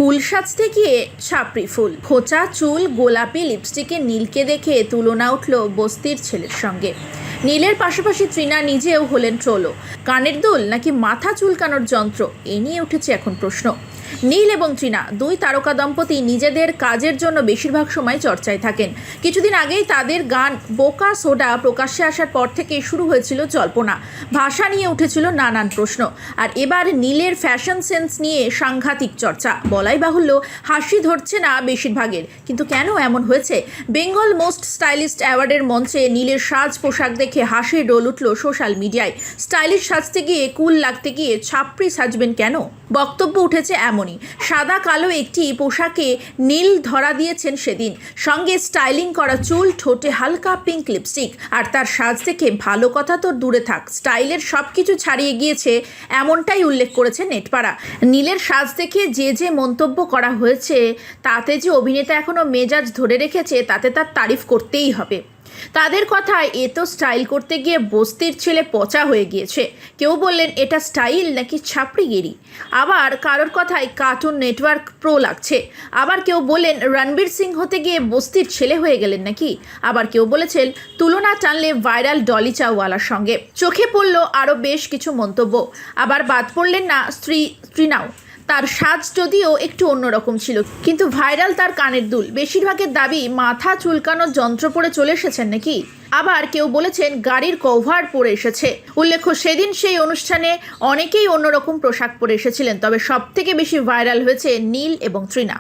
কুল সাজতে গিয়ে ছাপড়ি ফুল, খোঁচা চুল, গোলাপি লিপস্টিকে নীলকে দেখে তুলনা উঠল বস্তির ছেলের সঙ্গে। নীলের পাশাপাশি তৃণা নিজেও হলেন ট্রোলো। কানের দুল নাকি মাথা চুলকানোর যন্ত্র, এ নিয়ে উঠেছে এখন প্রশ্ন। নীল এবং তৃণা দুই তারকা দম্পতি নিজেদের কাজের জন্য বেশিরভাগ সময় চর্চায় থাকেন। কিছুদিন আগেই তাদের গান বোকা সোডা প্রকাশ্যে আসার পর থেকে শুরু হয়েছিল জল্পনা, ভাষা নিয়ে উঠেছিল নানান প্রশ্ন। আর এবার নীলের ফ্যাশন সেন্স নিয়ে সাংঘাতিক চর্চা। বলাই বাহুল্য, হাসি ধরছে না বেশিরভাগের। কিন্তু কেন এমন হয়েছে? বেঙ্গল মোস্ট স্টাইলিস্ট অ্যাওয়ার্ডের মঞ্চে নীলের সাজ পোশাক দেখে হাসির রোল উঠল সোশ্যাল মিডিয়ায়। স্টাইলিশ সাজতে গিয়ে, কুল লাগতে গিয়ে ছাপড়ি সাজবেন কেন? বক্তব্য উঠেছে এমনই। সাদা কালো একটি পোশাকে নীল ধরা দিয়েছেন সেদিন, সঙ্গে স্টাইলিং করা চুল, ঠোঁটে হালকা পিঙ্ক লিপস্টিক। আর তার সাজ দেখে ভালো কথা তো দূরে থাক, স্টাইলের সব কিছু ছাড়িয়ে গিয়েছে, এমনটাই উল্লেখ করেছে নেটপাড়া। নীলের সাজ দেখে যে মন্তব্য করা হয়েছে, তাতে যে অভিনেতা এখনও মেজাজ ধরে রেখেছে, তাতে তার তারিফ করতেই হবে। তাদের কথায় এ তো স্টাইল করতে গিয়ে বস্তির ছেলে পচা হয়ে গিয়েছে। কেউ বললেন এটা স্টাইল নাকি ছাপড়িগিরি। আবার কারোর কথায় কার্টুন নেটওয়ার্ক প্রো লাগছে। আবার কেউ বললেন রণবীর সিং হতে গিয়ে বস্তির ছেলে হয়ে গেলেন নাকি। আবার কেউ বলেছেন তুলনা টানলে ভাইরাল ডলি চাওয়ালার সঙ্গে। চোখে পড়ল আরও বেশ কিছু মন্তব্য। আবার বাদ পড়লেন না তৃণাও। তার সাজ যদিও একটু অন্যরকম ছিল, কিন্তু ভাইরাল তার কানের দুল। বেশিরভাগের দাবি মাথা চুলকানোর যন্ত্র পরে চলে এসেছেন নাকি। আবার কেউ বলেছেন গাড়ির কভার পরে এসেছে। উল্লেখ্য, সেদিন সেই অনুষ্ঠানে অনেকেই অন্যরকম পোশাক পরে এসেছিলেন, তবে সব থেকে বেশি ভাইরাল হয়েছে নীল এবং তৃণা।